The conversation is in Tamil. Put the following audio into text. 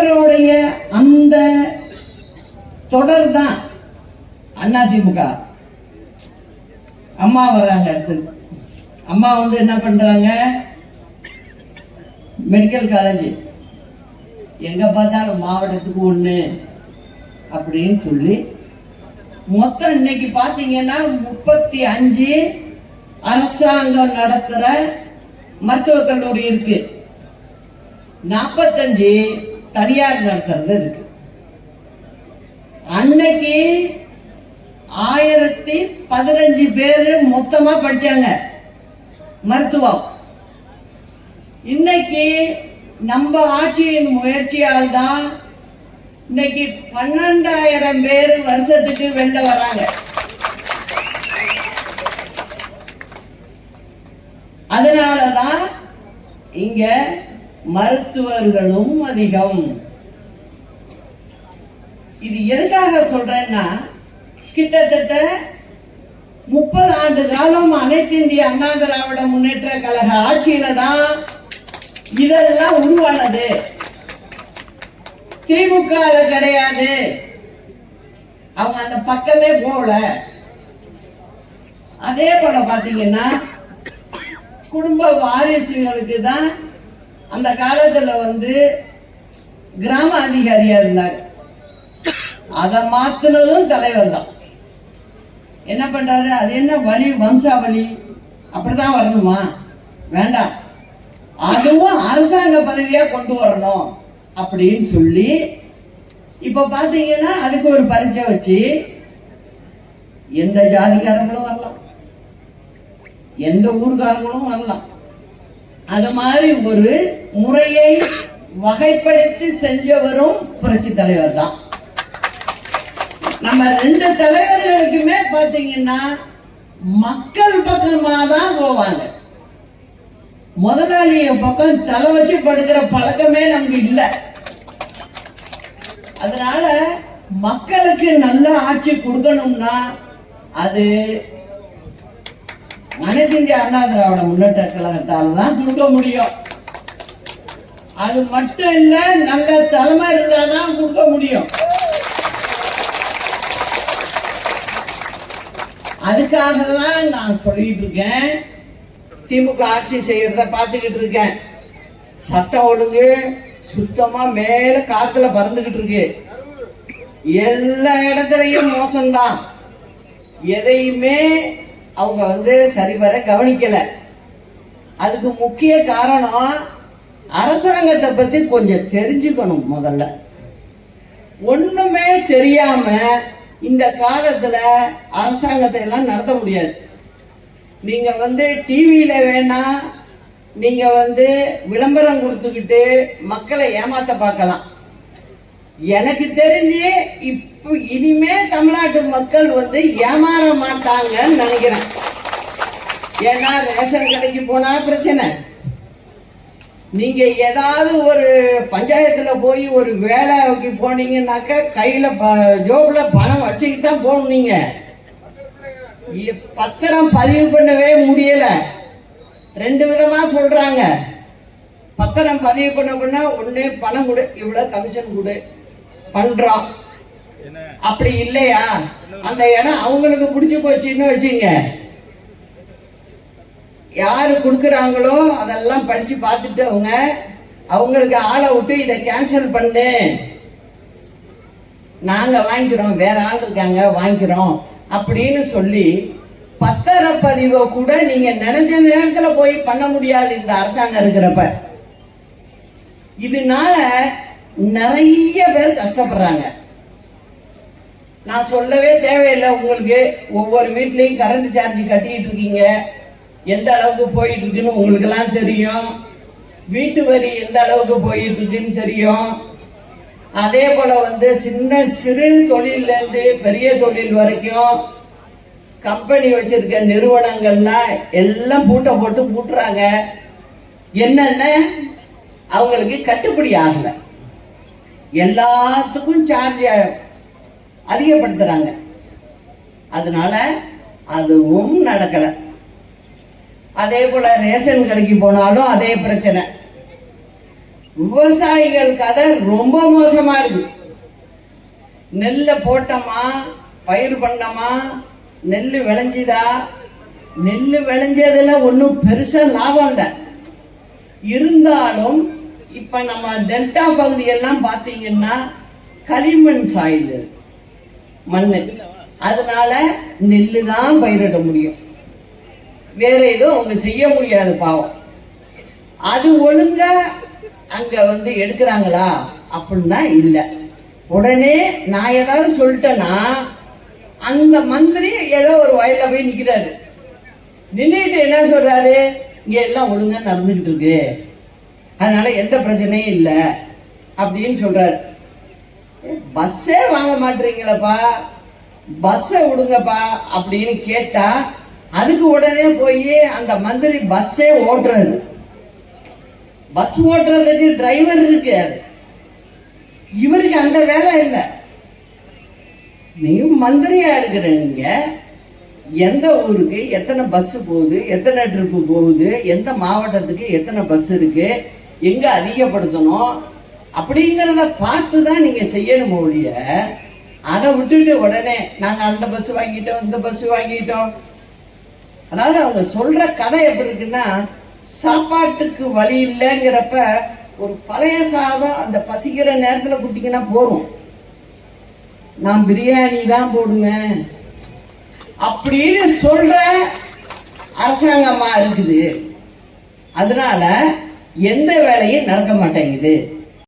தலைவருடைய அந்த தொடர் தான் அதிமுக. அம்மா வர்றாங்க, அடுத்து அம்மா வந்து என்ன பண்றாங்க, மெடிக்கல் காலேஜ் எங்க பார்த்தாலும் மாவட்டத்துக்கு ஒண்ணு அப்படின்னு சொல்லி மொத்தம் இன்னைக்கு பாத்தீங்கன்னா 35 அரசாங்கம் நடத்துற மருத்துவக் கல்லூரி இருக்கு, 45 தனியார் நடத்துறது இருக்கு. அன்னைக்கு 1015 பேரு மொத்தமா படிச்சாங்க மருத்துவம். இன்னைக்கு நம்ம ஆட்சியின் முயற்சியால் தான் இன்னைக்கு 12,000 பேர் வருஷத்துக்கு வெளில வர்றாங்க. அதனாலதான் இங்க மருத்துவர்களும் அதிகம். இது எதுக்காக சொல்றேன்னா, கிட்டத்தட்ட 30 ஆண்டு காலம் அனைத்து இந்திய அண்ணா திராவிட முன்னேற்ற கழக ஆட்சியில தான் இதெல்லாம் உருவானது. திமுக கிடையாது, அவங்க அந்த பக்கமே போல. அதே போல பாத்தீங்கன்னா குடும்ப வாரிசுகளுக்கு தான் அந்த காலத்துல வந்து கிராம அதிகாரியா இருந்தாங்க. அதை மாத்தினதும் தலைவர் தான். என்ன பண்றாரு, அது என்ன வழி, வம்சாவளி அப்படிதான் வரணுமா? வேண்டாம், அதுவும் அரசாங்க பதவியா கொண்டு வரணும் அப்படின்னு சொல்லி இப்ப பாத்தீங்கன்னா அதுக்கு ஒரு பரீட்சை வச்சு எந்த ஜாதிக்காரங்களும் வரலாம், எந்த ஊர்காரங்களும் வரலாம். அது மாதிரி ஒரு முறையை வகைப்படுத்தி செஞ்சவரும் புரட்சி தலைவர் தான். நம்ம 2 தலைவர்களுக்குமே பாத்தீங்கன்னா மக்கள் பக்கமா தான் போவாங்க. முதலாளிய பக்கம் தலை வச்சு படுக்கிற பழக்கமே நமக்கு இல்லை. அதனால மக்களுக்கு நல்ல ஆட்சி கொடுக்கணும்னா அது அனைத்து இந்திய அண்ணா திராவிட முன்னேற்ற கழகத்தால தான் கொடுக்க முடியும். அது மட்டும் இல்ல, நல்ல தலைமை இருந்தாதான் கொடுக்க முடியும். அதுக்காக தான் நான் சொல்லிட்டு இருக்கேன். திமுக ஆட்சி செய்யறத பார்த்துக்கிட்டு இருக்கேன். சட்டம் ஒழுங்கு சுத்தமா மேல காத்துல பறந்துகிட்டு இருக்கு. எல்லா இடத்துலயும் மோசம்தான். எதையுமே அவங்க வந்து சரிவர கவனிக்கல. அதுக்கு முக்கிய காரணம் அரசாங்கத்தை பத்தி கொஞ்சம் தெரிஞ்சுக்கணும். முதல்ல ஒண்ணுமே தெரியாம இந்த காலத்துல அரசாங்கத்தை எல்லாம் நடத்த முடியாது. நீங்க வந்து டிவியில வேணா நீங்க வந்து விளம்பரம் கொடுத்துக்கிட்டு மக்களை ஏமாத்த பார்க்கலாம். எனக்கு தெரிஞ்சு இப்ப இனிமே தமிழ்நாட்டு மக்கள் வந்து ஏமாற மாட்டாங்கன்னு நினைக்கிறேன். ஏன்னா ரேஷன் கடைக்கு போனா பிரச்சனை, நீங்க ஏதாவது ஒரு பஞ்சாயத்துல போய் ஒரு வேலைக்கு போனீங்கன்னாக்க கையில ஜோப்ல பணம் வச்சுக்கிட்டு தான் போனீங்க. பத்திரம் பதிவு பண்ணவே முடியல. 2 விதமா சொல்றாங்க. பத்திரம் பதிவு பண்ண ஒண்ணு பணம் கொடு, இவ்வளவு கமிஷன் கொடு, பண்றோம். அப்படி இல்லையா அந்த இடம் அவங்களுக்கு பிடிச்சு போச்சுன்னு வச்சுங்க, யாரு கொடுக்குறாங்களோ அதெல்லாம் படிச்சு பார்த்துட்டு அவங்களுக்கு ஆளை விட்டு இதை கேன்சல் பண்ணு, நாங்க வாங்கிக்கிறோம், வேற ஆள் இருக்காங்க வாங்கிக்கிறோம் அப்படின்னு சொல்லி பத்திரப்பதிவை கூட நீங்க நினைச்ச நேரத்துல போய் பண்ண முடியாது இந்த அரசாங்கம் இருக்கிறப்ப. இதனால நிறைய பேர் கஷ்டப்படுறாங்க. நான் சொல்லவே தேவையில்லை உங்களுக்கு. ஒவ்வொரு வீட்லயும் கரண்ட் சார்ஜ் கட்டிட்டு இருக்கீங்க, எந்த அளவுக்கு போயிட்டு இருக்குன்னு உங்களுக்கு எல்லாம் தெரியும். வீட்டு வரி எந்த அளவுக்கு போயிட்டு இருக்குன்னு தெரியும். அதே போல வந்து சிறு தொழில இருந்து பெரிய தொழில் வரைக்கும் கம்பெனி வச்சிருக்க நிறுவனங்கள்லாம் எல்லாம் பூட்டை போட்டு பூட்டுறாங்க. என்னென்ன அவங்களுக்கு கட்டுப்படி ஆகல, எல்லாத்துக்கும் சார்ஜ் அதிகப்படுத்துறாங்க. அதனால அதுவும் நடக்கல. அதே போல ரேஷன் கடைக்கு போனாலும் அதே பிரச்சனை. விவசாயிகள் கதை ரொம்ப மோசமா இருக்கு. நெல்லை போட்டோமா, பயிர் பண்ணோமா, நெல் விளைஞ்சுதா? நெல் விளைஞ்சதுல ஒன்றும் பெருசா லாபம் இல்லை. இருந்தாலும் இப்ப நம்ம டெல்டா பகுதியெல்லாம் பார்த்தீங்கன்னா களிமண் சாயில் மண்ணு, அதனால நெல்லு தான் பயிரிட முடியும், வேற எதுவும் அவங்க செய்ய முடியாது. பாவம். அது ஒழுங்கா அங்க எடுக்கிறாங்களா அப்படின்னா இல்ல. உடனே நான் ஏதாவது சொல்லிட்டேன்னா அந்த மந்திரி ஏதோ ஒரு வயல்ல போய் நிக்கிறாரு, நின்றுட்டு என்ன சொல்றாரு, இங்க எல்லாம் ஒழுங்கா நடந்துகிட்டு இருக்கு, அதனால எந்த பிரச்சனையும் இல்லை அப்படின்னு சொல்றாரு. பஸ்ஸே வாங்க மாட்டீங்களப்பா, பஸ்ஸை விடுங்கப்பா அப்படின்னு கேட்டா அதுக்கு உடனே போய் அந்த மந்திரி பஸ்ஸே ஓட்டுறாரு. பஸ் ஓட்டுறதுக்கு டிரைவர் இருக்காரு, இவருக்கு அந்த வேலை இல்லை. நீங்க மந்திரியா இருக்கிற நீங்க எந்த ஊருக்கு எத்தனை பஸ் போகுது, எத்தனை ட்ரிப்பு போகுது, எந்த மாவட்டத்துக்கு எத்தனை பஸ் இருக்கு, எங்க அதிகப்படுத்தணும் அப்படிங்கிறத பார்த்து தான் நீங்க செய்யணும் ஒழிய அதை விட்டுட்டு உடனே நாங்க அந்த பஸ் வாங்கிட்டோம், இந்த பஸ் வாங்கிட்டோம். அதாவது அவங்க சொல்ற கதை எப்படி இருக்குன்னா, சாப்பாட்டுக்கு வழி இல்லைங்கிறப்ப ஒரு பழைய சாதம் அந்த பசிக்கிற நேரத்தில் கொடுத்தீங்கன்னா போதும், நான் பிரியாணி தான் போடுவேன் அப்படின்னு சொல்ற அரசாங்கமா இருக்குது. அதனால எந்த வேலையும் நடக்க மாட்டேங்குது.